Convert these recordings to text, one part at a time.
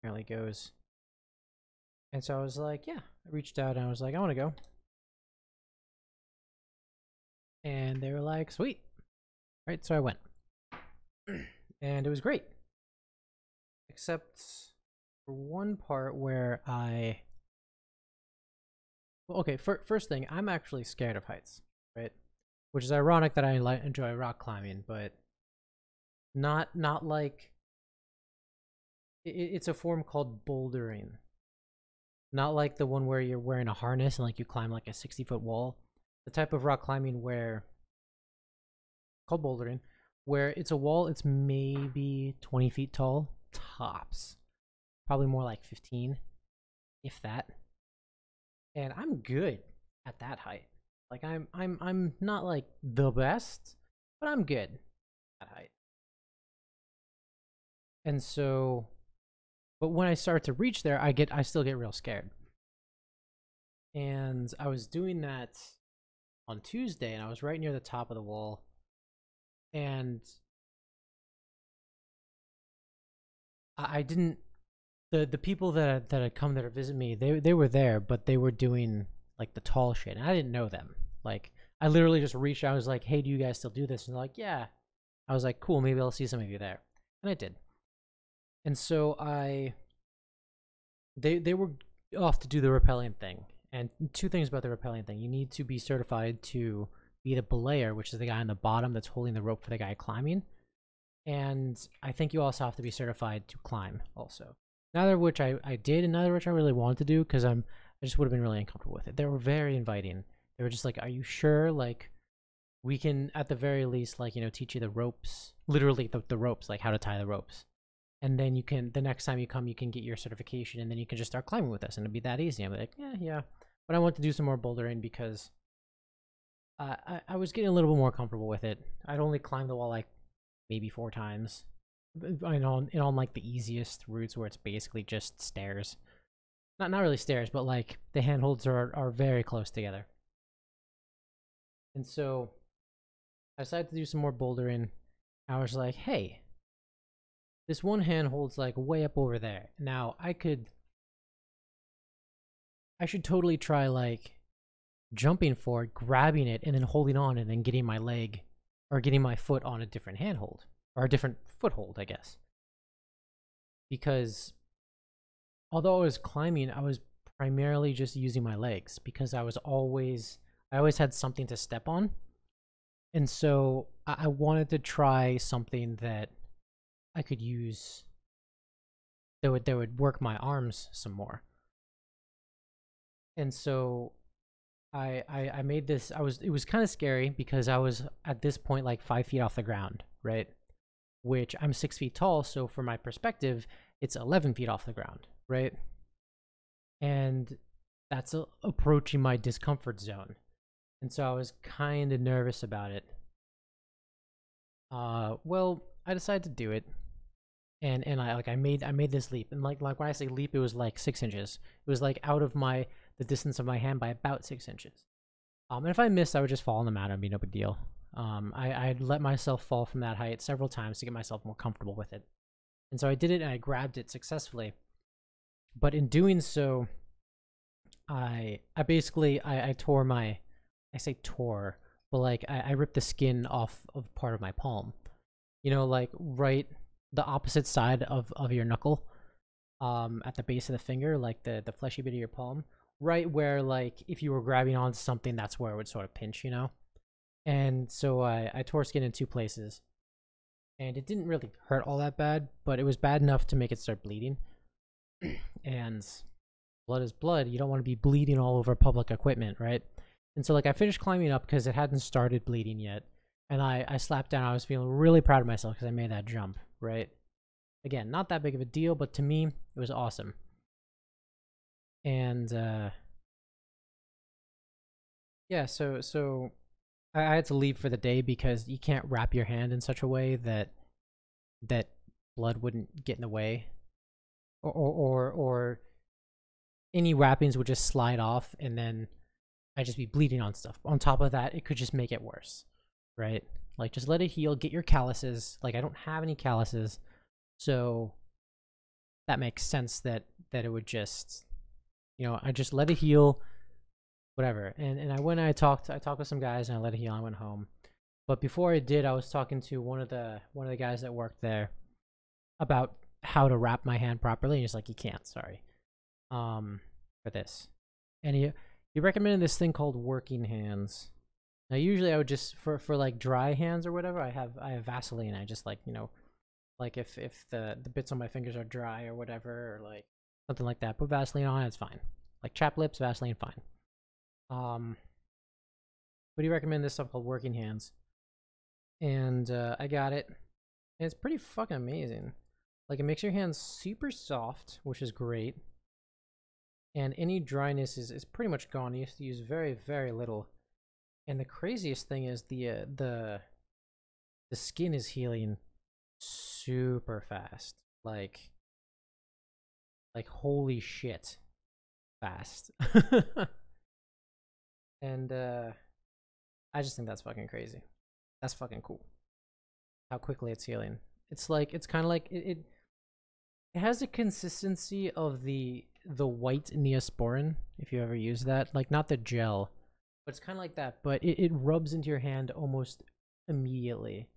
apparently goes. And so I was like, yeah, I reached out and I was like, I want to go. And they were like, sweet. Right, so I went. And it was great. Except for one part where well, okay, first thing, I'm actually scared of heights, right? Which is ironic that I enjoy rock climbing, but not like it's a form called bouldering. Not like the one where you're wearing a harness and like you climb like a 60-foot wall. The type of rock climbing where called bouldering, where it's a wall, it's maybe 20 feet tall, tops. Probably more like 15, if that. And I'm good at that height. Like I'm not like the best, but I'm good at height. And so, but when I start to reach there, I still get real scared. And I was doing that on Tuesday, and I was right near the top of the wall, and I didn't. The people that had come there to visit me, they were there, but they were doing like the tall shit, and I didn't know them. Like I literally just reached out. I was like, "Hey, do you guys still do this?" And they're like, "Yeah." I was like, "Cool, maybe I'll see some of you there," and I did. And so they were off to do the rappelling thing. And two things about the rappelling thing: you need to be certified to be the belayer, which is the guy on the bottom that's holding the rope for the guy climbing. And I think you also have to be certified to climb also. Neither of which I did, and neither of which I really wanted to do because I just would have been really uncomfortable with it. They were very inviting. They were just like, "Are you sure? Like, we can at the very least, like, teach you the ropes, literally the ropes, like how to tie the ropes, and then you can the next time you come, you can get your certification, and then you can just start climbing with us, and it'd be that easy." I'm like, "Yeah, yeah," but I want to do some more bouldering because I was getting a little bit more comfortable with it. I'd only climbed the wall like maybe 4 times. I know, on like the easiest routes where it's basically just stairs. Not really stairs, but like the handholds are very close together. And so I decided to do some more bouldering. I was like, hey, this one handhold's like way up over there. Now I should totally try like jumping for it, grabbing it, and then holding on, and then getting my leg or getting my foot on a different handhold or a different foothold, I guess. Because although I was climbing, I was primarily just using my legs because I always had something to step on. And so I wanted to try something that I could use that would work my arms some more. And so I made this. It was kind of scary because I was at this point like 5 feet off the ground, right? Which I'm 6 feet tall, so from my perspective, it's 11 feet off the ground, right? And that's approaching my discomfort zone. And so I was kind of nervous about it. Well, I decided to do it, and I made this leap, and like when I say leap, it was like 6 inches. It was like out of the distance of my hand by about 6 inches. And if I missed, I would just fall on the mat. It'd be no big deal. I'd let myself fall from that height several times to get myself more comfortable with it, and so I did it, and I grabbed it successfully. But in doing so, I basically I tore my I say tore, but like I ripped the skin off of part of my palm. Like right the opposite side of your knuckle, at the base of the finger, like the fleshy bit of your palm, right where like if you were grabbing onto something, that's where it would sort of pinch. And so I tore skin in 2 places, and it didn't really hurt all that bad, but it was bad enough to make it start bleeding. And blood is blood. You don't want to be bleeding all over public equipment, right? And so like I finished climbing up because it hadn't started bleeding yet. And I slapped down. I was feeling really proud of myself because I made that jump, right? Again, not that big of a deal, but to me, it was awesome. And yeah, so I had to leave for the day because you can't wrap your hand in such a way that blood wouldn't get in the way, or any wrappings would just slide off, and then I'd just be bleeding on stuff. On top of that, it could just make it worse, right? Like, just let it heal, get your calluses. Like, I don't have any calluses, so that makes sense that it would just, you know, I just let it heal, whatever. And I went and I talked with some guys and I let it heal. I went home. But before I did, I was talking to one of the guys that worked there about how to wrap my hand properly, and he's like, you can't, sorry, for this. And he recommended this thing called working hands. Now usually I would just for like dry hands or whatever, I have Vaseline. I just, like, you know, like if the bits on my fingers are dry or whatever, or like something like that, put Vaseline on, it's fine. Like chapped lips, Vaseline, fine. But he recommended this stuff called working hands, and I got it, and it's pretty fucking amazing. Like, it makes your hands super soft, which is great, and any dryness is pretty much gone. You have to use very, very little. And the craziest thing is the skin is healing super fast. Like holy shit fast. And I just think that's fucking crazy. That's fucking cool. How quickly it's healing. It's like, it's kind of like it has a consistency of the white Neosporin, if you ever use that. Like, not the gel, but it's kind of like that, but it rubs into your hand almost immediately,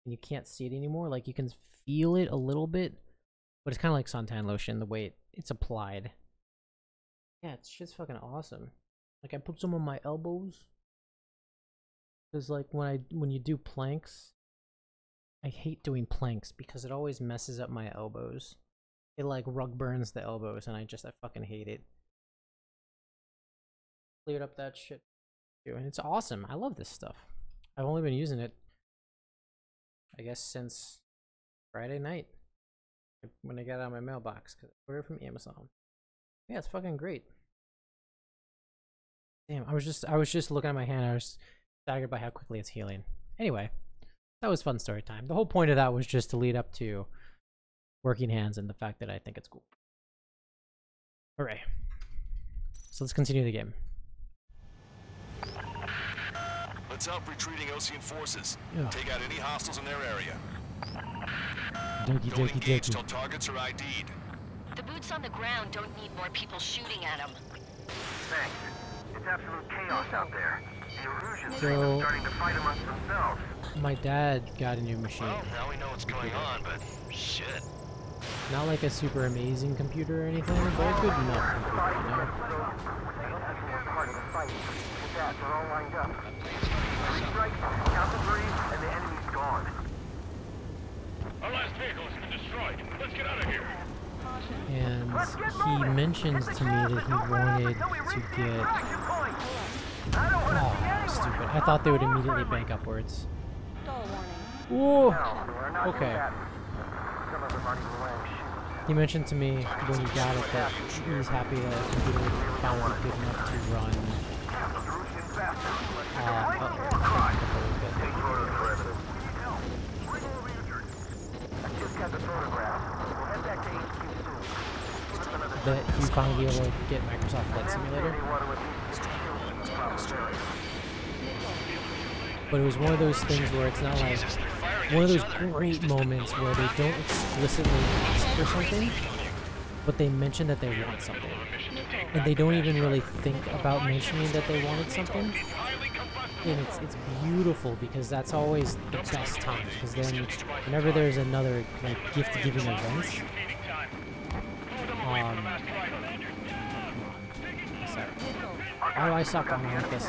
and you can't see it anymore. Like, you can feel it a little bit, but it's kind of like suntan lotion, the way it's applied. Yeah, it's just fucking awesome. Like, I put some on my elbows, because like when you do planks, I hate doing planks because it always messes up my elbows. It like rug burns the elbows, and I fucking hate it. Cleared up that shit too, and it's awesome. I love this stuff. I've only been using it, I guess, since Friday night when I got it out of my mailbox, because I ordered from Amazon. Yeah, it's fucking great. Damn, I was just looking at my hand. I was staggered by how quickly it's healing. Anyway, that was fun story time. The whole point of that was just to lead up to working hands and the fact that I think it's cool. Hooray. So let's continue the game. Let's help retreating Osean forces. Yeah. Take out any hostiles in their area. Dokie, Don't dokie, engage dokie. till targets are ID'd. The boots on the ground don't need more people shooting at them. Thanks. It's absolute chaos out there. The Erusians So- are starting to fight amongst themselves. My dad got a new machine. Well, now we know what's going on, but shit. Not like a super amazing computer or anything, but a good enough computer, you know? They also were part of the fight. With that, they're all lined up. 3 strikes, count to 3, and the enemy's gone. Our last vehicle has been destroyed. Let's get out of here. And he mentions to me that he wanted to get... Oh, stupid. I thought they would immediately bank upwards. Whoa! Okay. Some of them aren't even wearing shoes. He mentioned to me when he got it that he's happy that the computer found it good enough to run Erusian bastards. a Take photos for evidence. I just got the photograph. We'll head back to HQ soon. that he finally be able to get Microsoft Flight Simulator. But it was one of those things where it's not like one of those great moments where they don't explicitly ask for something, but they mention that they want something. And they don't even really think about mentioning that they wanted something. And it's beautiful because that's always the best time. Because then whenever there's another like gift giving event, sorry. How do I stop on like this?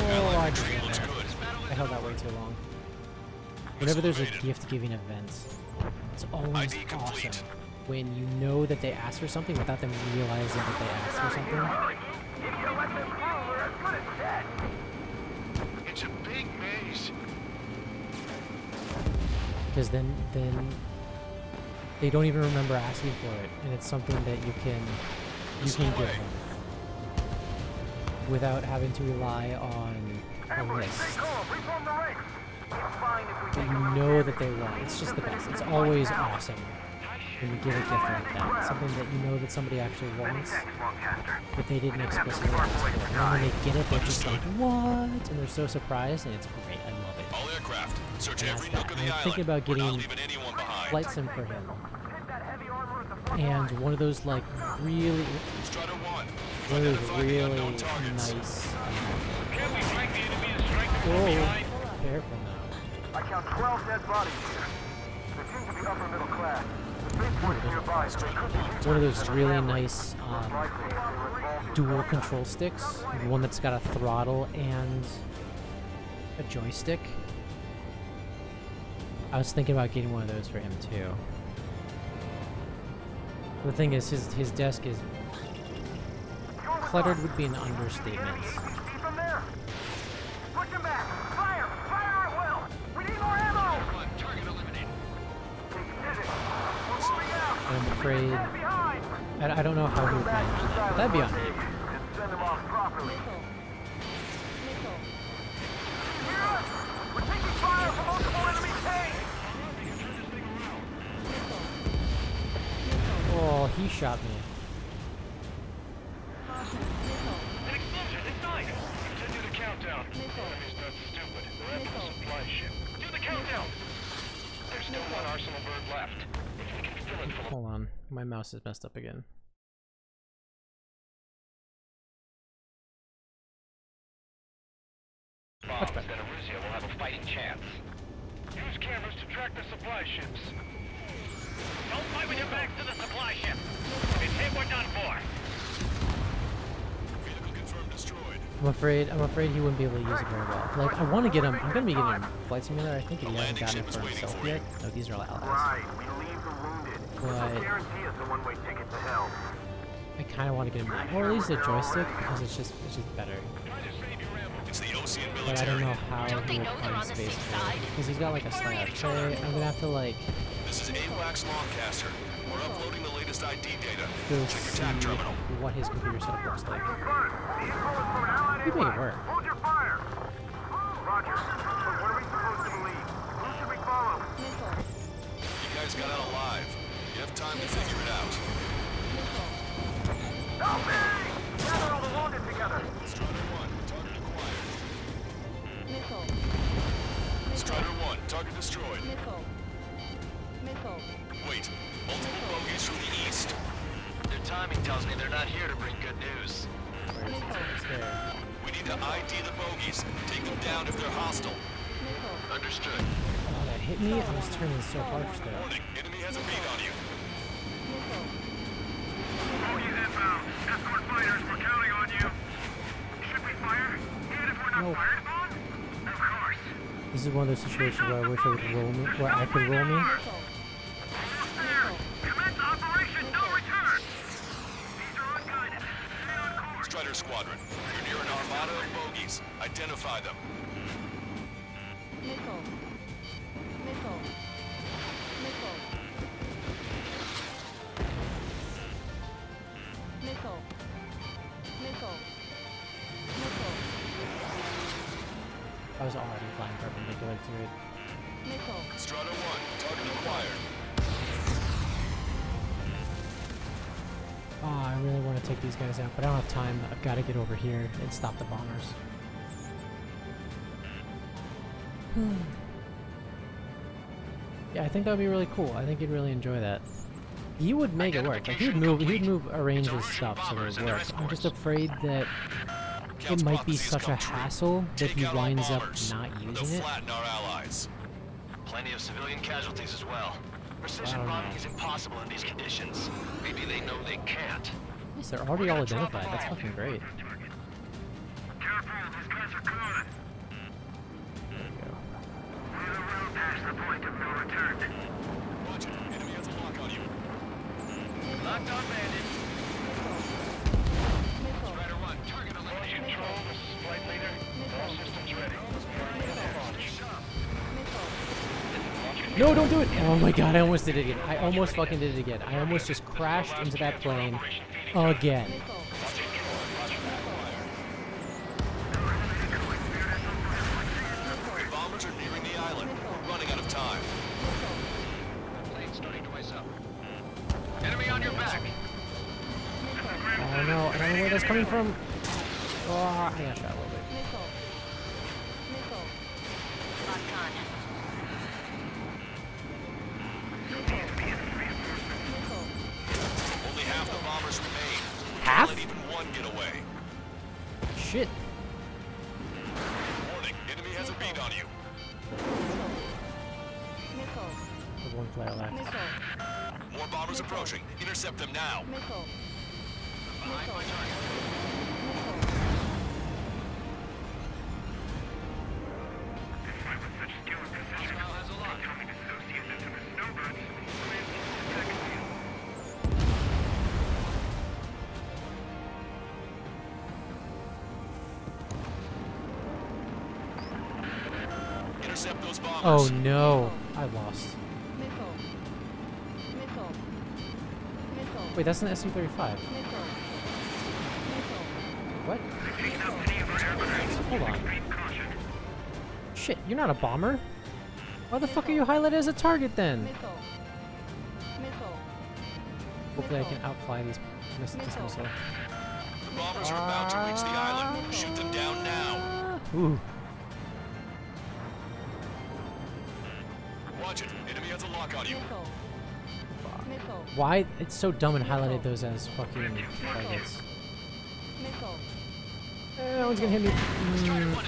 Oh, I held that way too long. Whenever there's a gift giving event, it's always awesome when you know that they asked for something without them realizing that they asked for something. It's a big maze. Because then they don't even remember asking for it, and it's something that you can give them without having to rely on a list that you know that they want. It's just the best. It's always awesome. when you give a gift like that. Something that you know that somebody actually wants, but they didn't explicitly ask for. And then when they get it, they're just like, what? And they're so surprised, and it's great. I love it. All aircraft, search And every that's nook that. of the I'm island. thinking about We're not getting leaving anyone behind. flight sim for him. And one of those like really, Strider 1. one of those Identify the really unknown targets. nice. Can we flank the enemy and strike them from Whoa, behind? careful now. I count 12 dead bodies here. They seem to be upper middle class. The spaceport's nearby, so they could be reaching One of those their really families. nice Most likely, they were involved in dual control sticks. One that's got a throttle and a joystick. I was thinking about getting one of those for him too. The thing is, his desk is cluttered would be an understatement. See from there. Push him back. Fire! Fire at will! We need more ammo! Target eliminated. We did it. We're moving out. And I'm afraid Stand behind. I don't know how he would Back manage to the that. island, That'd be on Monday, him. and send them off properly. Hear us? We're taking fire from multiple enemy tanks! Oh, he shot me. An explosion inside. Continue the countdown. Enemy's not stupid. They're after the supply ship. Do the countdown. There's still one arsenal bird left. If we can fill it full of Hold on, my mouse is messed up again. bombs, then Arussia will have a fighting chance. Use cameras to track the supply ships. Don't fight with your backs to the supply ship. It's hit, we're done for. Vehicle confirmed destroyed. I'm afraid he wouldn't be able to use it very well. Like, I want to get him. I'm gonna be getting him Flight Simulator. I think if he hasn't gotten it for himself yet. No, these are all allies. Right, we leave the wounded. This will But guarantee us a one-way ticket to hell. I kind of want to get him that, or at least a joystick because it's just better. It's the Ocean But I don't military. know how Don't they he will know they're find on the space same for it side? because he's got like a slide tray. I'm gonna have to like This is AWACS Longcaster. We're uploading the latest ID data. go Check your see TAC terminal. what his computer setup looks like. Confirmed. The info is from an allied We make it airline. work. Hold your fire. Roger. But what are we supposed to believe? Who should we follow? You guys got out alive. You have time to figure it out. Help me! Gather all the wounded together. Strider 1, target acquired. Strider 1, target destroyed. Wait, multiple bogeys from the east. Their timing tells me they're not here to bring good news. Where is it? It's there. We need to ID the bogeys. Take them down if they're hostile. Understood. Oh, that hit me. I was turning so harsh there. Warning, enemy has a beat on you. Bogies inbound. Escort fighters, we're counting on you. Should we fire? Even if we're not No. fired upon? Of course. This is one of those situations where I wish I would roll me, where I could roll me. Almost there. Commence operation no return. These are unguided. Stay on course. Strider Squadron, you're near an armada of bogeys. Identify them. I was already flying perpendicular to it. Strider 1, target acquired. Oh, I really want to take these guys out, but I don't have time. I've got to get over here and stop the bombers. Yeah, I think that would be really cool. I think you'd really enjoy that. You would make it work. Like he'd move, arrange his stuff so that it would work. I'm just afraid that it might be such a hassle that he winds up not They'll using it. flatten our allies. Plenty of civilian casualties as well. Precision don't bombing know. is impossible in these conditions. Maybe they know they can't. Yes, they're already all identified. That's fucking great. Careful, these guys are good. There we go. We're well past the point of no return. Roger, enemy has a lock on you. Locked on bandit. Strider 1, target eliminated. Control, this is flight leader. All systems ready. No, don't do it! Oh my god, I almost did it again. I almost fucking did it again. I almost just crashed into that plane again. Bombers are nearing the island. We're running out of time. Plane starting to ice up. don't know where that's coming from. Oh, I got shot a little bit. Locked on. Only half the bombers remain. Half? Let even one get away. Shit. Warning, enemy has a bead on you. There's one flare left. More bombers approaching. Intercept them now. Behind my target. Hostile has a lock. Intercept those bombers. Oh no, I lost. Wait, that's an SU-35. What? Hold on. Shit, you're not a bomber. Why the fuck are you highlighted as a target then? Hopefully I can outfly this missile. The bombers are about to reach the island. Shoot them down now. Ooh. Watch it. Enemy has a lock on you. Why? It's so dumb and highlighted those as fucking targets. That one's gonna hit me.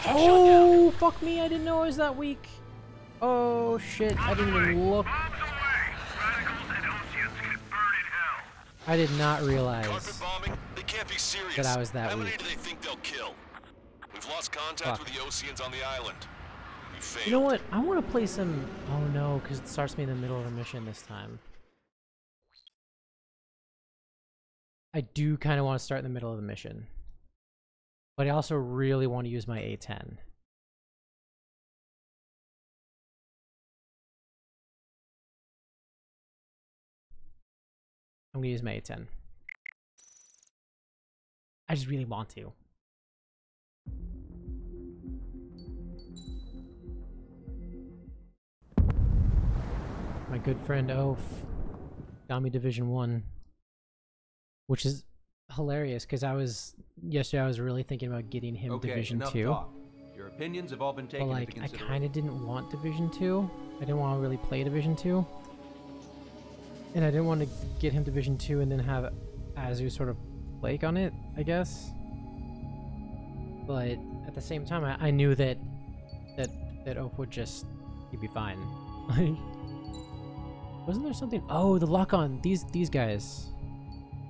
Oh, fuck me. I didn't know I was that weak. Oh, shit. I didn't even look. I did not realize Carpet bombing? They can't be serious. that I was that How many weak. do they think they'll kill? We've lost contact with the Oseans on the island. We failed. You know what? I want to play some... Oh, no, because it starts me in the middle of the mission this time. I do kind of want to start in the middle of the mission. But I also really want to use my A10. I'm going to use my A10. I just really want to. My good friend Oaf got me Division 1. Which is hilarious, because yesterday I was really thinking about getting him Division 2. Talk. Your opinions have all been taken But into like, I consideration. kind of didn't want Division 2. I didn't want to really play Division 2. And I didn't want to get him Division 2 and then have Azu sort of flake on it, I guess. But at the same time, I knew that Oaf would just... he'd be fine. Like, wasn't there something... Oh, the lock-on! These guys.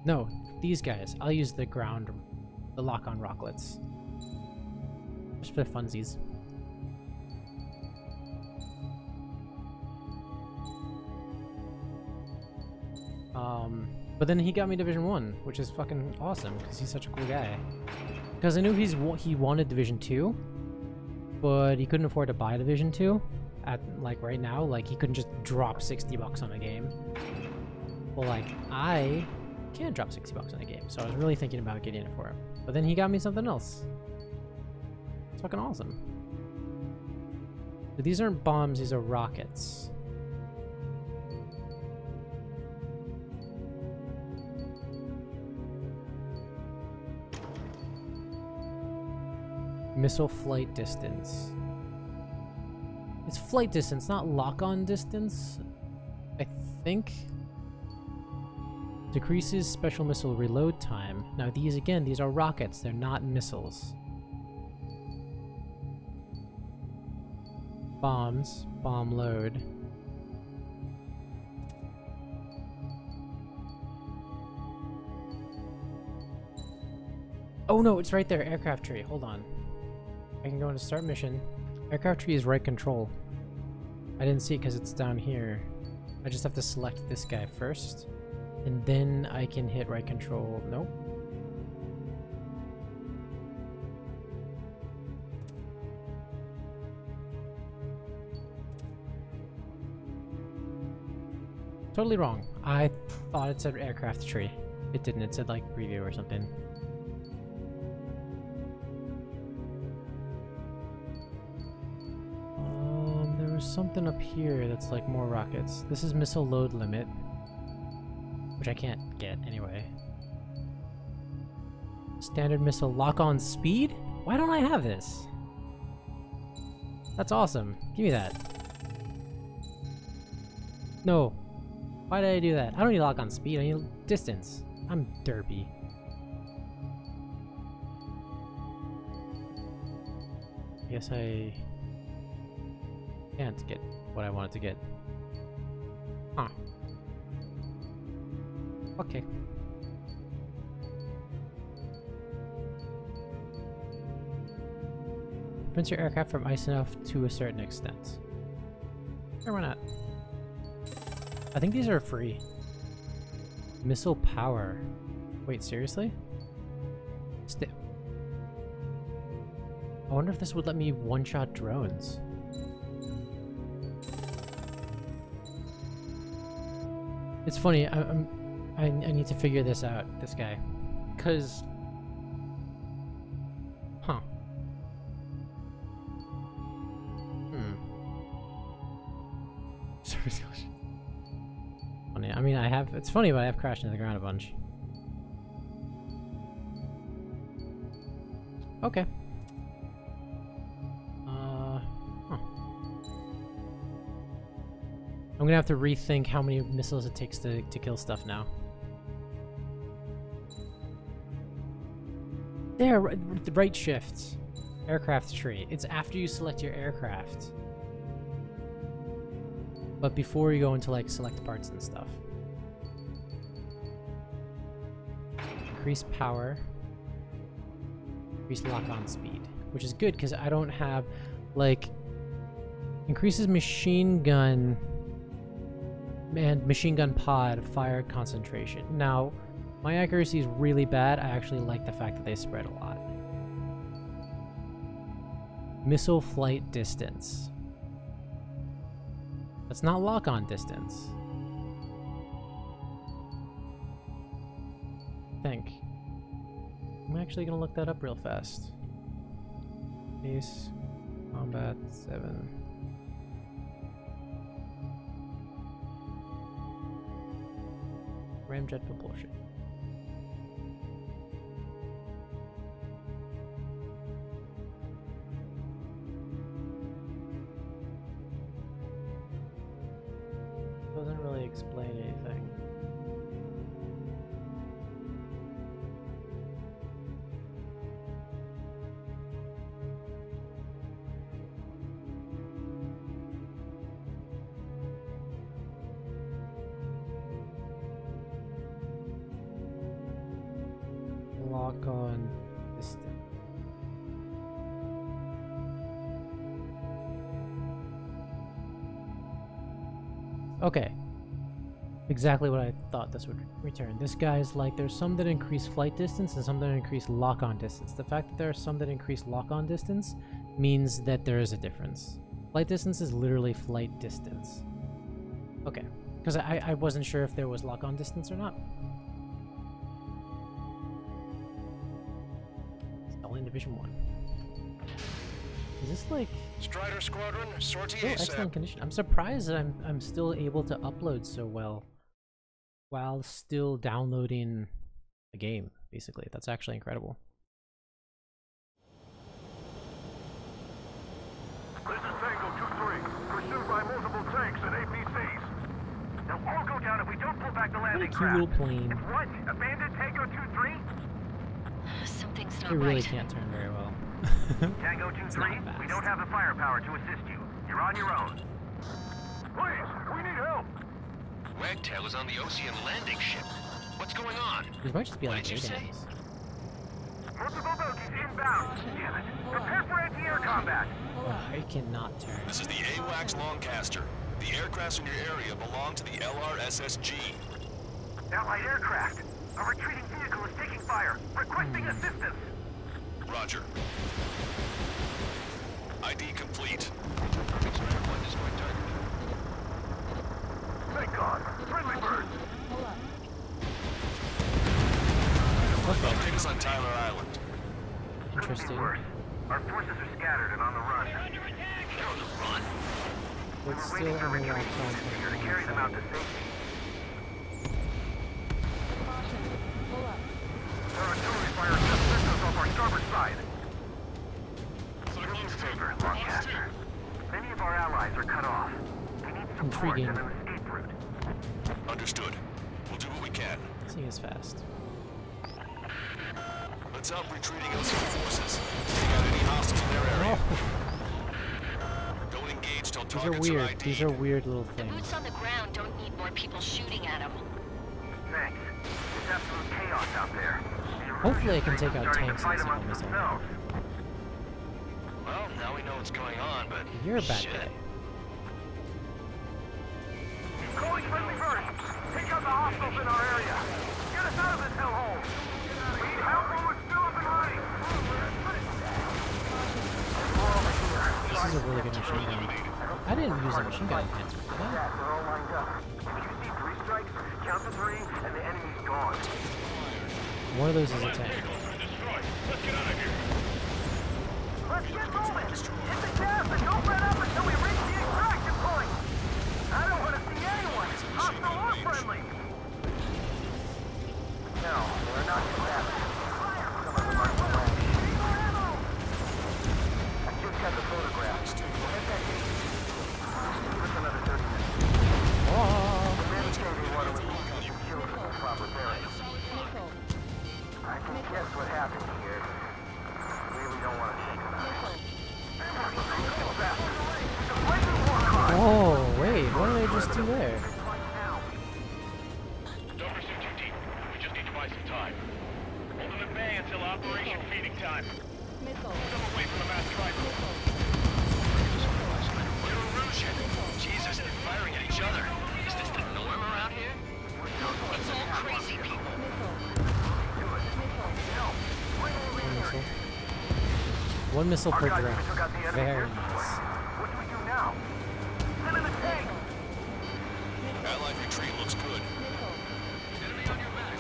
No, these guys. I'll use the lock-on rocklets. Just for the funsies. But then he got me Division 1, which is fucking awesome, because he's such a cool guy. Because I knew he wanted Division 2, but he couldn't afford to buy Division 2 at, like, right now. Like, he couldn't just drop 60 bucks on a game. Well, like, I can drop 60 bucks on a game, so I was really thinking about getting it for him. But then he got me something else. It's fucking awesome. But these aren't bombs, these are rockets. Missile flight distance. It's flight distance, not lock-on distance, I think. Decreases special missile reload time. Now these are rockets, they're not missiles. Bombs, bomb load. Oh no, it's right there, aircraft tree, hold on. I can go into start mission. Aircraft tree is right control. I didn't see it because it's down here. I just have to select this guy first. And then I can hit right control. Nope. Totally wrong. I thought it said aircraft tree. It didn't. It said like preview or something. There was something up here that's like more rockets. This is missile load limit. Which I can't get anyway. Standard missile lock-on speed? Why don't I have this? That's awesome. Give me that. No. Why did I do that? I don't need lock-on speed, I need distance. I'm derpy. Guess I can't get what I wanted to get. Huh. Okay. Prevents your aircraft from ice enough to a certain extent. Or why not? I think these are free. Missile power. Wait, seriously? I wonder if this would let me one-shot drones. It's funny, I need to figure this out, this guy. 'Cause... Huh. Service collision. Funny, I mean, it's funny, but I have crashed into the ground a bunch. Okay. I'm gonna have to rethink how many missiles it takes to kill stuff now. There, the right shift. Aircraft tree. It's after you select your aircraft. But before you go into like select parts and stuff. Increase power. Increase lock-on speed. Which is good because I don't have like increases machine gun and machine gun pod fire concentration. Now, my accuracy is really bad. I actually like the fact that they spread a lot. Missile flight distance. That's not lock-on distance. I think. I'm actually gonna look that up real fast. Base combat 7. Ramjet propulsion. Doesn't really explain anything. Lock on distance. Okay. Exactly what I thought this would return. This guy's like, there's some that increase flight distance and some that increase lock-on distance. The fact that there are some that increase lock-on distance means that there is a difference. Flight distance is literally flight distance. Okay. Because I wasn't sure if there was lock-on distance or not. In Division 1. Is this like Strider Squadron, sortie still excellent condition? I'm surprised that I'm still able to upload so well while still downloading a game, basically. That's actually incredible. This is Tango 2-3, pursued by multiple tanks and APCs. They'll all go down if we don't pull back the landing What a cute little craft. plane. It's what? Abandoned Tango 2-3? Something's It not really right. can't turn very well. Tango It's not 2-3, we fast. don't have the firepower to assist you. You're on your own. Please, we need help. Wagtail is on the Ocean landing ship. What's going on? These might just be What like did you say? ADAMs. Multiple bogies inbound. Damn it. Prepare for anti-air combat. Oh, I cannot turn. This is the AWACS Lancaster. The aircrafts in your area belong to the LRSSG. Allied aircraft. A retreating vehicle is taking fire. Requesting assistance. Roger. ID complete. Thank God. Friendly birds. Okay, Update us on Tyler Island. interesting. Worse. Our forces are scattered and on the run. But We're still waiting for only retreating like units here to carry them out to safety. Our artillery fire is intriguing. an escape route. Understood. We'll do what we can. Seeing as fast. Let's help retreating LCM forces. They got any hostiles in their area. Don't engage till These are targets weird. ID'd. These are weird little The things. boots on the ground don't need more people shooting at them. Thanks. It's absolute chaos out there. Hopefully I can take out Starting to tanks fight as amongst well. themselves. Well, now we know what's going on, but You're a bad shit. guy. Calling friendly birds. Take out the hostiles in our area. Get us out of this hellhole. We need help when we're still up and running. We're over here. This is a really good machine gun. I didn't use a machine gun enhancement, did I? They're all lined up. If you see 3 strikes, count to 3, and the enemy's gone. One of those is a tank. Let's get out of here. Let's get moving. Hit the gas and don't let up until we reach the extraction point. I don't want to see anyone, hostile or friendly. No, we're not too happy. Some of them are flash. I just got the photograph. We'll hit that gate. Give us another 30 minutes. The men say they want to release us from children with proper burial. I can guess what happened here. Really don't want to think about it. Oh, wait. What did I just do there? Don't pursue too deep. We just need to buy some time. Hold them at bay until Operation Feeding Time. Keep them away from the mass drive. Erosion. Jesus, they're firing at each other. Is this the norm around here? It's all crazy people. One missile per Our guys drone. even took out the enemy Very air nice. support. What do we do now? Send in the tank! Allied retreat looks good. Enemy on your back.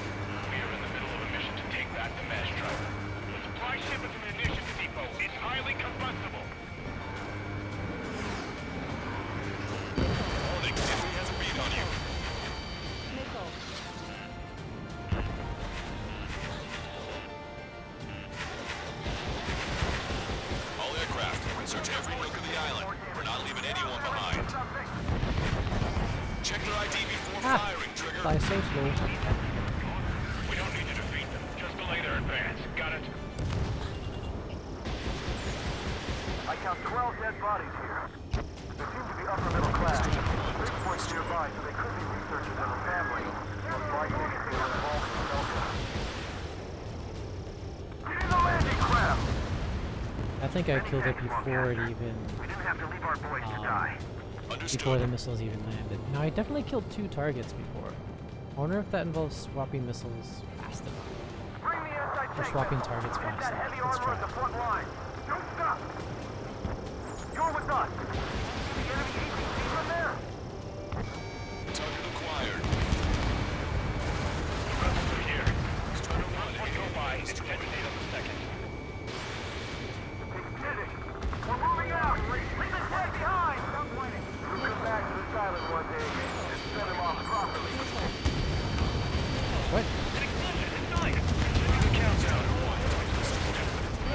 We are in the middle of a mission to take back the mass drive. The supply ship at the munitions depot is highly combustible. Warning, enemy has a bead on you. All aircraft, search every nook of the island. We're not leaving anyone behind. Check their ID before firing, Trigger. Fly so slow. We don't need to defeat them. Just delay their advance. Got it? I count 12 dead bodies here. They seem to be upper middle class. Big points nearby, so they could be researchers of a family. Most likely, they were involved in Delta. Get in the landing craft! I think I killed it before it even, We didn't have to leave our boys to die. before Understood. the missiles even landed. Now I definitely killed 2 targets before. I wonder if that involves swapping missiles fast enough. Bring the anti-tank Or swapping missiles. targets Hit fast that enough. heavy Let's armor at try. the front line. Don't stop! You're with us. The enemy APC from there? Target acquired. The rebels are here. Once we go by, it's detonate on the second. Did it. We're moving out. Leave the tank behind. We'll come back to this island one day and send them off properly. What? An explosion inside! Continue the countdown.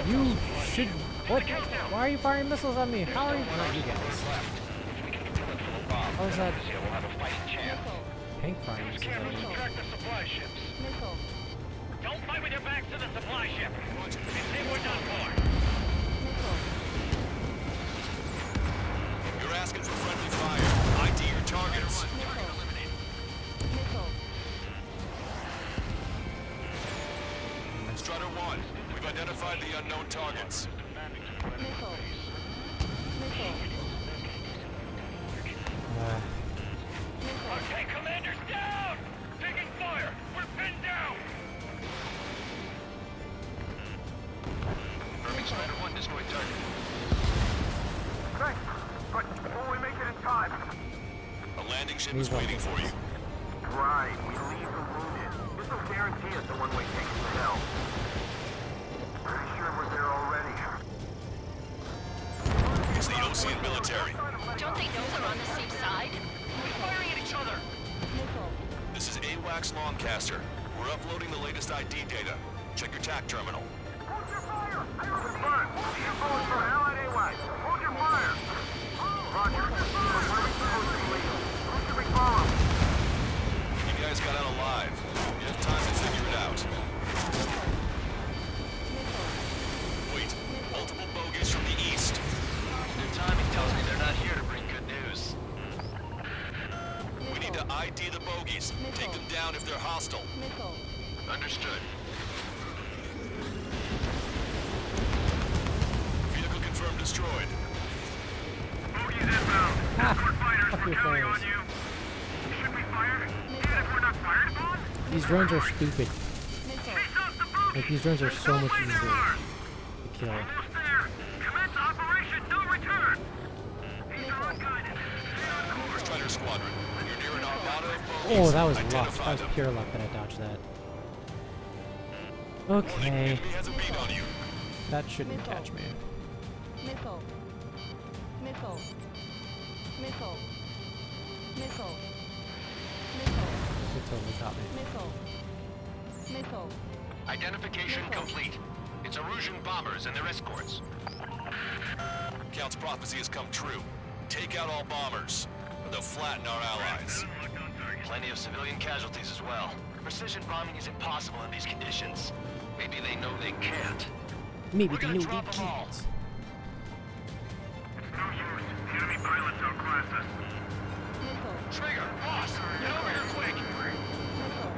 You should... What? Why are you firing missiles on me? How are you... Not you guys. How is that... We'll have a fighting chance. Pink firing Use missiles on cameras me? to track the supply ships. Don't fight with your backs to the supply ship. They say we're done for. You're asking for friendly fire. ID your targets. Strider 1, we've identified the unknown targets. Okay, commanders, down! Taking fire! We're pinned down! Confirming Strider 1 destroyed target. Thanks. But will we make it in time? A landing ship These is waiting for you. Right. We leave the wounded. This will guarantee us the one-way ticket to hell. Pretty sure we're there already. It's the Ocean military. Don't they know they're on the same side? We're firing at each other. This is AWACS Longcaster. We're uploading the latest ID data. Check your TAC terminal. Hold your fire! Confirmed. The info is from Allied AWACS. Hold your fire! Roger. Where are we supposed to leave? ID the bogies. Take them down if they're hostile. Missile. Understood. Vehicle confirmed destroyed. Bogies inbound. Escort fighters, fuck we're your counting on flares. you. Should we fire? Even if we're not fired upon? These drones are stupid. Missile. Chase off the bogies! Like, these drones are so Don't much lay easier their mark. to kill. Almost there. Commence operation, no return. These are unguided. Stay on course. Strider Squadron, you're near an armada of bogies. Oh, that was luck. Identify That was them. pure luck that I dodged that. Warning, Okay, enemy has a beat on you. that shouldn't catch me. Missile. Missile. Missile. Missile. Missile. It totally caught me. Missile. Missile. Identification complete. It's Erusian bombers and their escorts. Count's prophecy has come true. Take out all bombers, or they'll flatten our allies. Plenty of civilian casualties as well. Precision bombing is impossible in these conditions. Maybe they know they can't. Maybe We're they gonna knew they drop 'em all. can't. It's no use. The enemy pilots outclass us. Missile. Trigger, boss, get over here quick. Missile.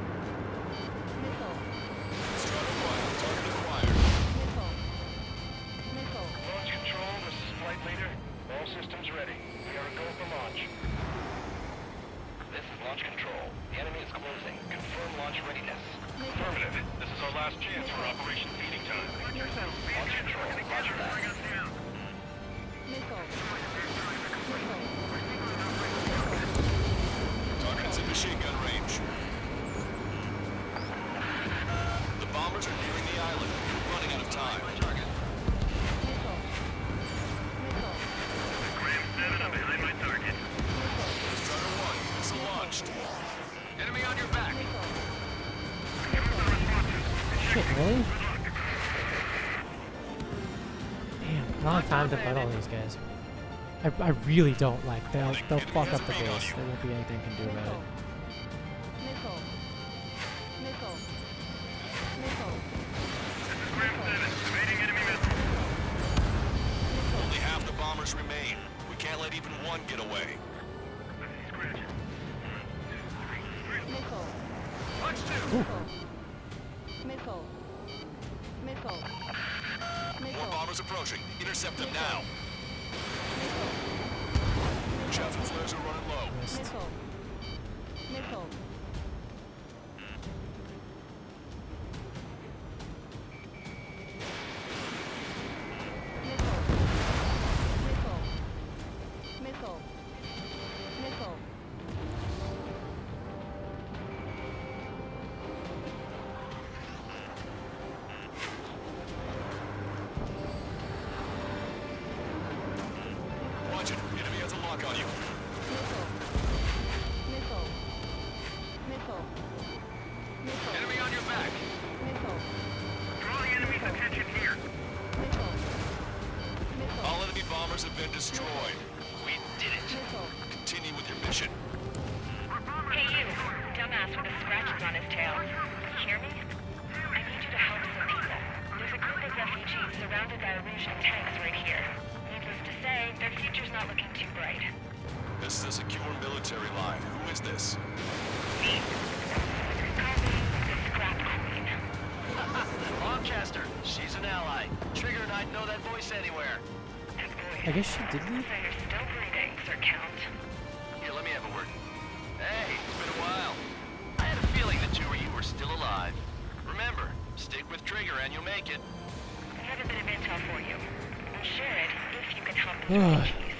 Missile. Strider 1, target acquired. Missile. Missile. Launch control, this is flight leader. All systems ready. We are a go for launch. This is launch control. The enemy is closing. Confirm launch readiness. Affirmative. This is our last chance for Operation Feeding Time. Launch control. Roger that. Missile. Target is in machine gun range. The bombers are nearing the island. We're running out of time. Target. Missile. Missile. Graham 7, I'm behind my target. Strider 1, missile launched. Enemy on your back. Shit, really? Damn, I don't have time to fight all these guys. I really don't like. They'll fuck up the base. There won't be anything you can do about it. Missile. Missile. Missile. Graham 7, evading enemy missile. Only half the bombers remain. We can't let even one get away. Missile. Punch 2. Missile. Missile. Missile. More Missile. bombers approaching. Intercept them now. Missile. Chaff and flares are running low. Missed. Missile. Missile. Missile. Missile. Missile. Watch it. Enemy has a lock on you. Missile. Missile. Missile. Missile. Enemy on your back. Missile. Draw the enemy's attention here. Missile. Missile. All enemy bombers have been destroyed. We did it. Missile. Continue with your mission. Hey you, dumbass with the scratches on his tail. Hear me? I need you to help some people. There's a group of refugees surrounded by Erusian tanks right here. Needless to say, their future's not looking too bright. This is a secure military line. Who is this? Me. Call me the Scrap Queen. Lancaster, she's an ally. Trigger and I'd know that voice anywhere. And boy, I guess she did leave. so you're still breathing, Sir Count. Here, let me have a word. Hey, it's been a while. I had a feeling the two of you were still alive. Remember, stick with Trigger and you'll make it. I have a bit of intel for you. We'll share it if you can help with the refugees.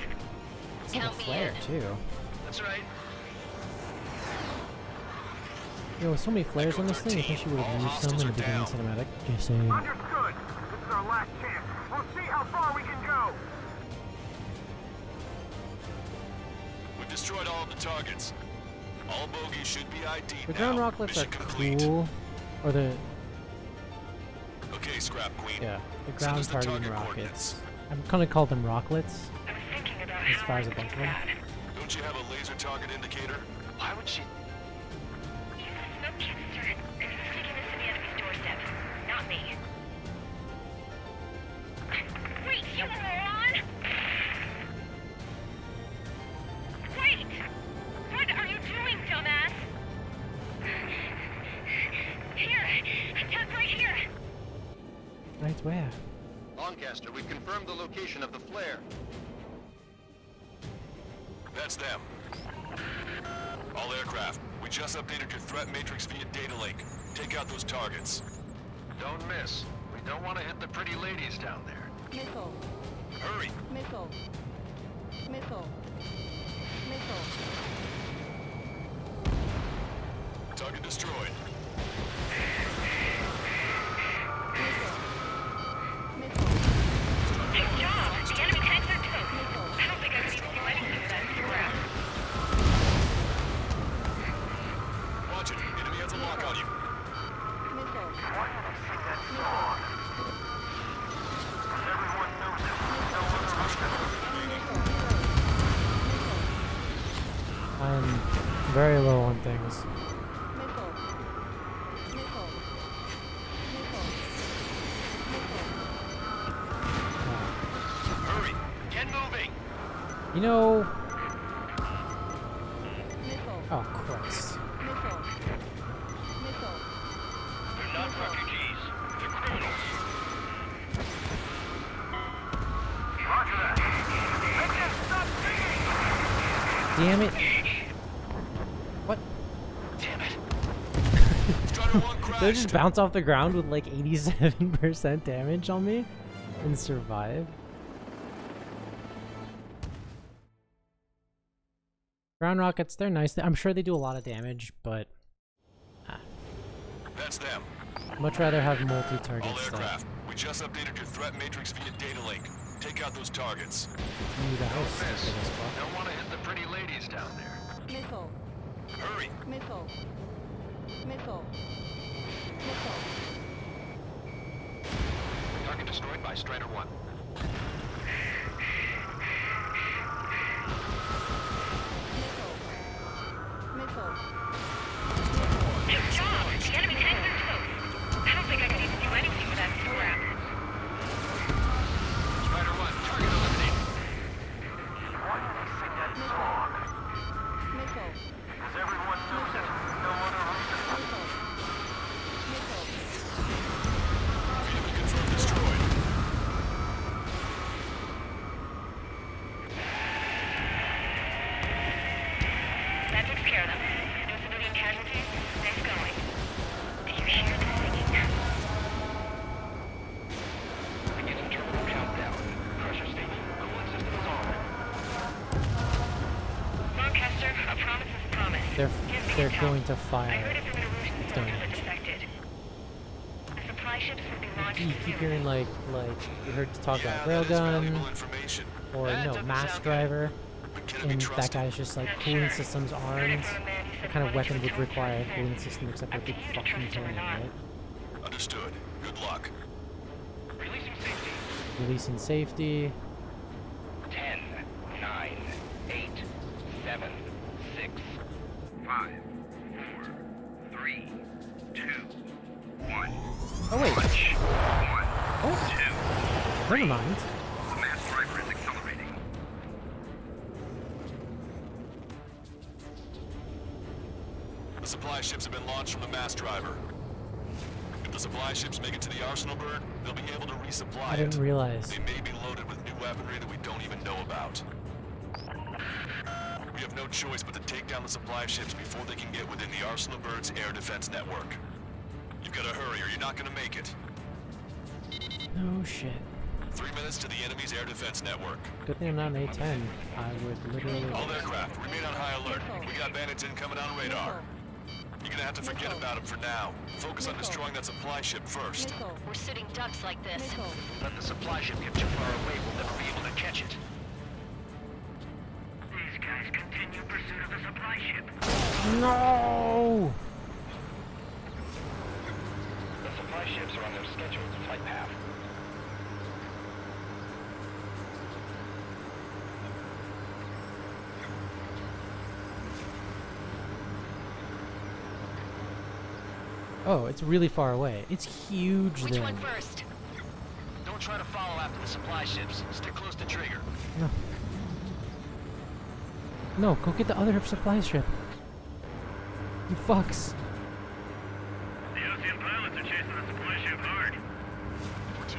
It's like a flare, too. That's right. Yo, with so many flares on this thing, I think she would have All used some in hostiles the are beginning down. cinematic. Just saying. Understood. This is our last chance. We'll see how far we can go. We've destroyed all of the targets. All bogies should be ID'd The now. ground rockets Mission are complete. cool. Or the, Okay, Scrap Queen. yeah, the Send ground us the targeting target rockets. coordinates. I'm gonna call them rocklets. I was thinking about As how far I as a would bunch do of them. that. Don't you have a laser target indicator? Why would she? He's a smoke canister, and he's taking this to the enemy's doorstep. Not me. Wait, you moron! Wait! What are you doing, dumbass? Where? Lancaster, we've confirmed the location of the flare. That's them. All aircraft, we just updated your threat matrix via data link. Take out those targets. Don't miss. We don't want to hit the pretty ladies down there. Missile. Hurry! Missile. Missile. Missile. Target destroyed. Missile. Missile. Good job! The enemy tanks are toast. I don't think I could even do anything with that scrap. Watch it. Enemy has a lock on you. Missile. I'm very low on things. Missile. Missile. Missile. Missile. Hurry! Get moving! You know... Missile. Oh, Christ. Missile. Missile. They're not refugees. They're criminals. Roger that. Make them stop digging! Damn it. What? Damn it. Strider 1 crashed. Did I just bounce off the ground with like 87% damage on me and survive? Ground rockets, they're nice. I'm sure they do a lot of damage, but That's them. much rather have All multi-target aircraft, stuff. we just updated your threat matrix via data link. Take out those targets. Need a host to Miss. for this spot. Don't want to hit the pretty ladies down there. Missile. Hurry! Missile. Missile. Missile. Target destroyed by Strider 1. Missile. Good job! The enemy tanks are toast. I don't think I could even do anything with that scrap. Strider 1, target eliminated. Missile. Does everyone know that no other reason? Missile. Missile. Vehicle confirmed destroyed. That takes care of them. No civilian casualties. Nice going. Do you hear the singing? Beginning terminal countdown. Pressure station, cooling systems on. Lancaster, a promise is a promise. They're going to I fire. heard it from an illusion It's soldier going that to- defected. The supply ships will be launched You keep soon. hearing like you heard talk Yeah, about that is valuable railgun information. or That no doesn't mass sound driver, But can it be and that trusted? guy's just like Not cooling sure. systems Heard it arms. from a man who What said kind of wanted weapon to would atone require a for his cooling sins. system except Up for a to big you to fucking trust him or cannon, not. right? Understood. Good luck. Releasing safety. Releasing safety. 10, 9, 8, 7, 6, 5, 4, 3, 2, 1. Oh wait. Launch. 1, Oh, 2. never mind. The mass driver is accelerating. The supply ships have been launched from the mass driver. If the supply ships make it to the Arsenal bird, they'll be able to resupply I didn't it. realize. They may be loaded with new weaponry that we don't even know about. We have no choice but to take down the supply ships before they can get within the Arsenal bird's air defense network. You've got to hurry or you're not going to make it. No shit. 3 minutes to the enemy's air defense network. Good thing I'm not an A10. I would literally. All aircraft, remain on high alert. We got bandits incoming on radar. You're gonna have to forget about them for now. Focus on destroying that supply ship first. Missile. We're sitting ducks like this. Missile. Let the supply ship get too far away, we'll never be able to catch it. These guys continue pursuit of the supply ship. No! The supply ships are on their scheduled flight path. Oh, it's really far away. It's huge Which then. one first? Don't try to follow after the supply ships. Stick close to trigger. No. No, go get the other supply ship. You fucks. The Ocean pilots are chasing the supply ship hard. If we're too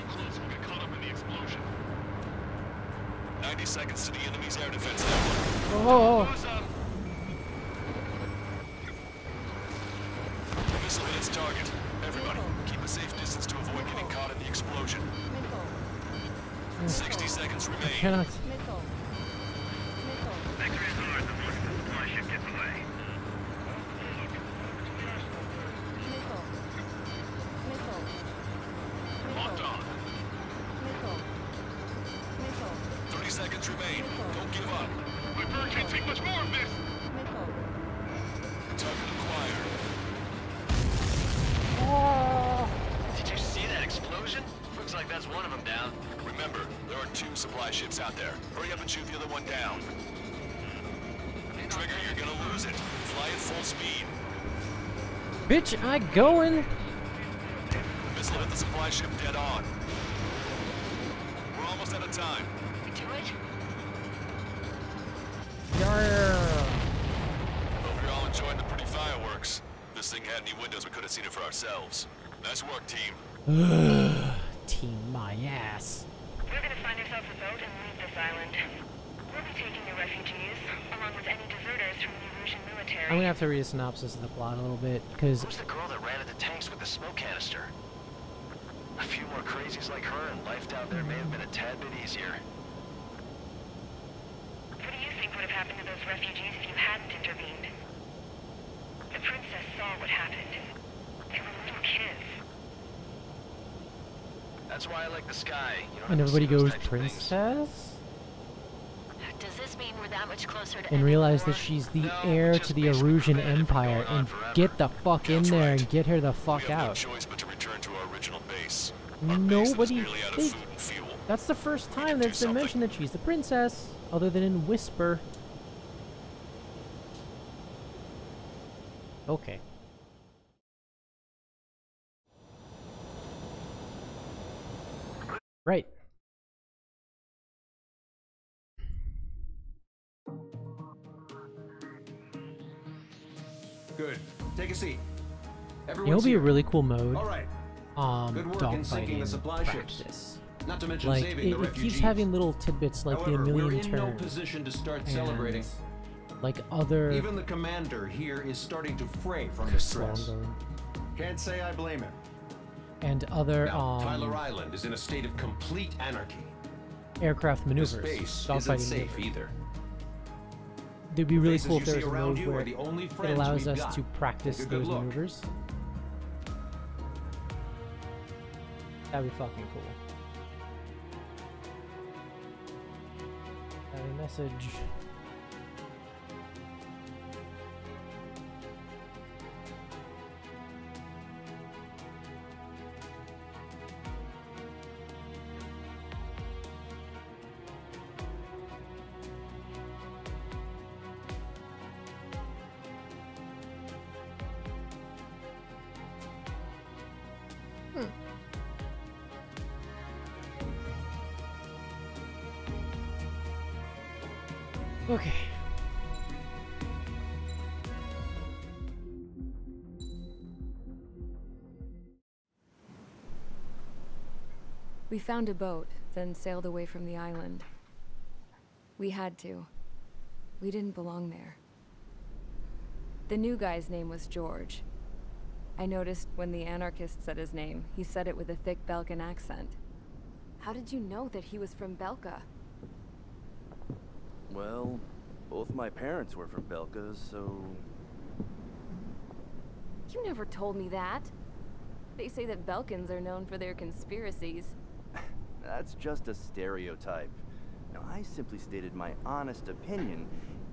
seconds to the enemy's air defense network. Oh, Who's up? Missile hits target. Everybody, keep a safe distance to avoid getting caught in the explosion. Missile. 60 seconds remain. cannot. Missile. Missile. Sector is ours. The force of the supply ship gets away. Missile. Missile. Locked on. Missile. Missile. 30 seconds remain. Don't give up. My bird can't take much more of this. Missile. Target acquired. Did you see that explosion? Looks like that's one of them down. Remember, there are 2 supply ships out there. Hurry up and shoot the other one down. Trigger, you're gonna lose it. Fly at full speed. Bitch, I going. Missile hit the supply ship dead on. We're almost out of time. We do it? Yeah. Hope you're all enjoying the pretty fireworks. If this thing had any windows, we could have seen it for ourselves. Nice work, team. Team my ass. We're gonna find ourselves a boat and leave this island. We'll be taking the refugees, along with any deserters from the Erusian military. I'm gonna have to read a synopsis of the plot a little bit, because Who's the girl that ran at the tanks with the smoke canister? A few more crazies like her, and life down there may have been a tad bit easier. What do you think would have happened to those refugees if you hadn't intervened? The princess saw what happened. They were little kids. That's why I like the sky. You don't and have to everybody see those goes types of things. princess, Does this mean we're that much closer to and realize that she's the No, heir just to the basically Erusian prevented it from Empire, going on and forever. get the fuck in That's there right. and get her the We fuck have no out. choice but to return to our original base. Our base that is Nobody. nearly out of They, food and fuel. that's the first We time can that do it's been something. mentioned that she's the princess, other than in Whisper. Okay. Right. Good. Take a seat. It'll Everyone's be a here. really cool mode. All right. Good work in sinking the Dogfighting supply ships. practice. Not to mention Like saving the it refugees. keeps having little tidbits like However, the A we're Million in no Turns position to start and celebrating. like other Even the commander here is starting to fray from the stress. longer Can't say I blame him. and other Now, Tyler Island is in a state of complete anarchy. aircraft This maneuvers. base isn't Dogfighting safe maneuvers. either. It'd be really faces cool you if there see was a around mode you are where the only it friends allows we've us got. to practice Take a good those look. maneuvers. That'd be fucking cool. Got a message. Okay. We found a boat, then sailed away from the island. We had to. We didn't belong there. The new guy's name was George. I noticed when the anarchist said his name, he said it with a thick Belkan accent. How did you know that he was from Belka? Well, both my parents were from Belka, so... You never told me that. They say that Belkans are known for their conspiracies. That's just a stereotype. Now, I simply stated my honest opinion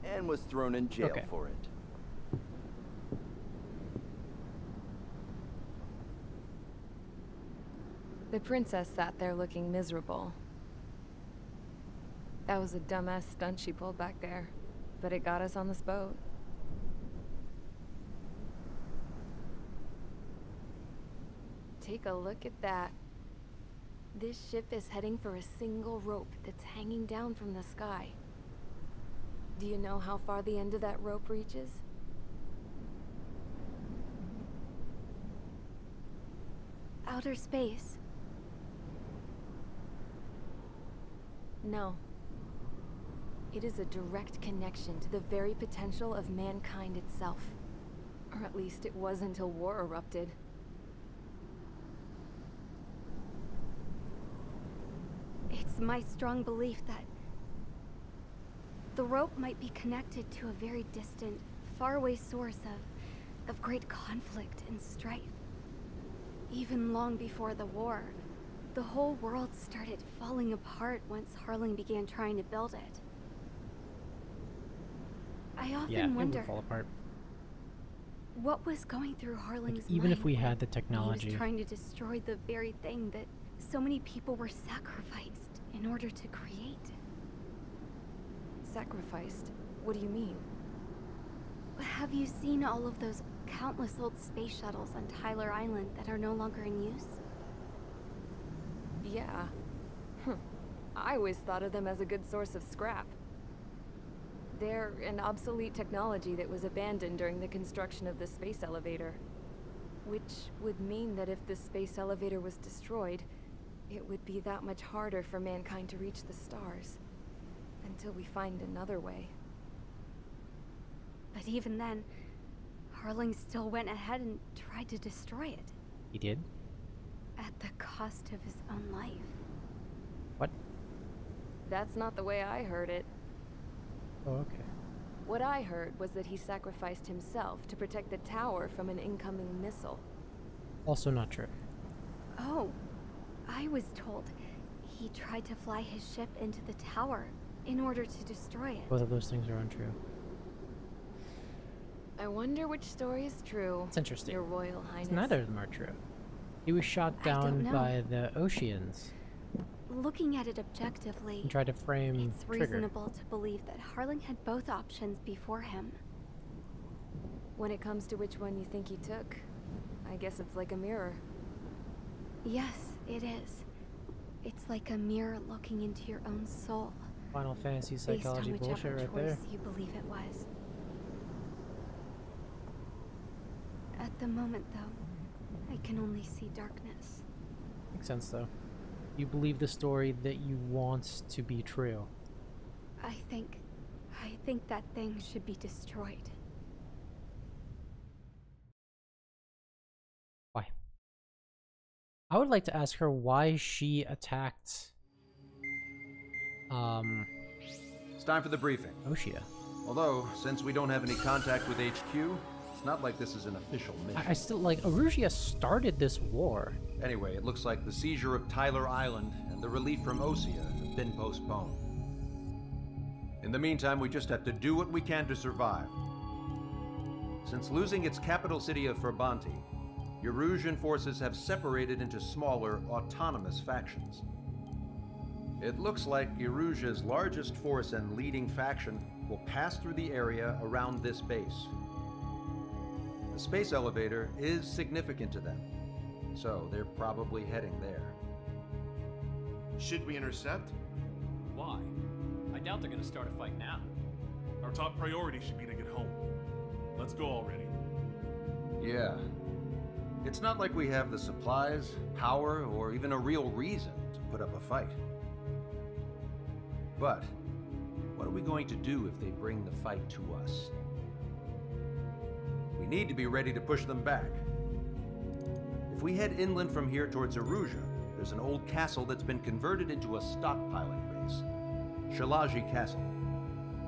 and was thrown in jail Okay. for it. The princess sat there looking miserable. That was a dumbass stunt she pulled back there, but it got us on this boat. Take a look at that. This ship is heading for a single rope that's hanging down from the sky. Do you know how far the end of that rope reaches? Outer space. No. It is a direct connection to the very potential of mankind itself. Or at least it was until war erupted. It's my strong belief that the rope might be connected to a very distant, faraway source of great conflict and strife. Even long before the war, the whole world started falling apart once Harling began trying to build it. I often Yeah, it wonder would fall apart. what was going through Harling's mind. Even if we had the when technology. he was trying to destroy the very thing that so many people were sacrificed in order to create. Sacrificed? What do you mean? Have you seen all of those countless old space shuttles on Tyler Island that are no longer in use? Yeah. I always thought of them as a good source of scrap. They're an obsolete technology that was abandoned during the construction of the space elevator. Which would mean that if the space elevator was destroyed, it would be that much harder for mankind to reach the stars. Until we find another way. But even then, Harling still went ahead and tried to destroy it. He did? At the cost of his own life. What? That's not the way I heard it. Oh, okay. What I heard was that he sacrificed himself to protect the tower from an incoming missile. Also not true. Oh, I was told he tried to fly his ship into the tower in order to destroy it. Both of those things are untrue. I wonder which story is true. It's interesting. Your Royal Highness. Neither of them are true. He was shot down by the Oceans. Looking at it objectively, And tried to frame it's Trigger. reasonable to believe that Harling had both options before him. When it comes to which one you think he took, I guess it's like a mirror. Yes, it is. It's like a mirror looking into your own soul. Final Fantasy Based on psychology whichever bullshit right choice there. you believe it was. At the moment, though, I can only see darkness. Makes sense though. You believe the story that you want to be true. I think that thing should be destroyed. Why? I would like to ask her why she attacked It's time for the briefing. Oshia. Although, since we don't have any contact with HQ, it's not like this is an official mission. I still like Erusia started this war. Anyway, it looks like the seizure of Tyler Island and the relief from Osea have been postponed. In the meantime, we just have to do what we can to survive. Since losing its capital city of Ferbanti, Erusian forces have separated into smaller, autonomous factions. It looks like Erusia's largest force and leading faction will pass through the area around this base. The space elevator is significant to them, so they're probably heading there. Should we intercept? Why? I doubt they're gonna start a fight now. Our top priority should be to get home. Let's go already. Yeah. It's not like we have the supplies, power, or even a real reason to put up a fight. But what are we going to do if they bring the fight to us? We need to be ready to push them back. If we head inland from here towards Erusia, there's an old castle that's been converted into a stockpiling base. Shalaji Castle.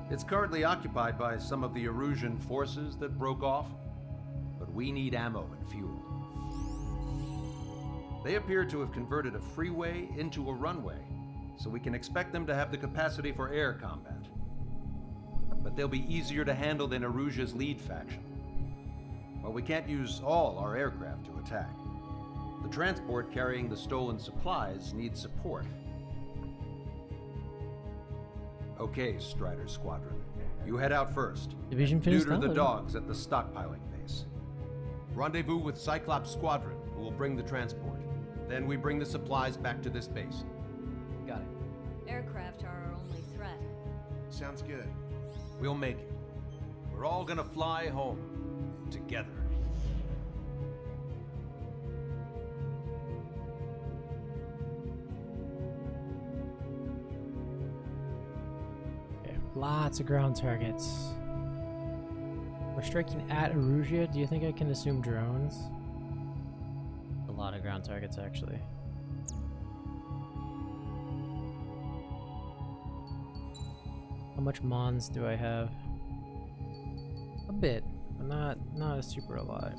It's currently occupied by some of the Erusian forces that broke off, but we need ammo and fuel. They appear to have converted a freeway into a runway, so we can expect them to have the capacity for air combat. But they'll be easier to handle than Erusia's lead faction. While we can't use all our aircraft to attack, the transport carrying the stolen supplies needs support. Okay, Strider Squadron. You head out first. Division finished Neuter the out. dogs at the stockpiling base. Rendezvous with Cyclops Squadron, who will bring the transport. Then we bring the supplies back to this base. Got it. Aircraft are our only threat. Sounds good. We'll make it. We're all gonna fly home. Together. lots of ground targets. We're striking at Erusea. Do you think I can assume drones? A lot of ground targets, actually. How much Mons do I have? A bit, but not a super a lot.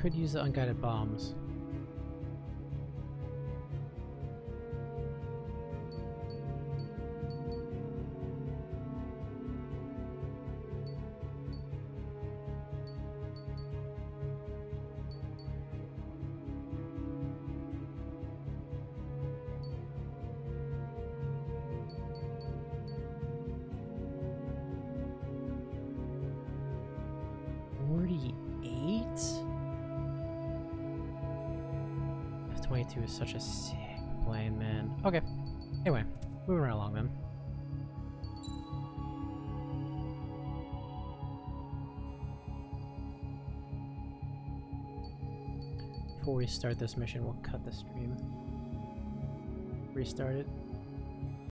Could use the unguided bombs. F-22 is such a sick plane, man. Okay. Anyway, moving right along then. Before we start this mission, we'll cut the stream. Restart it.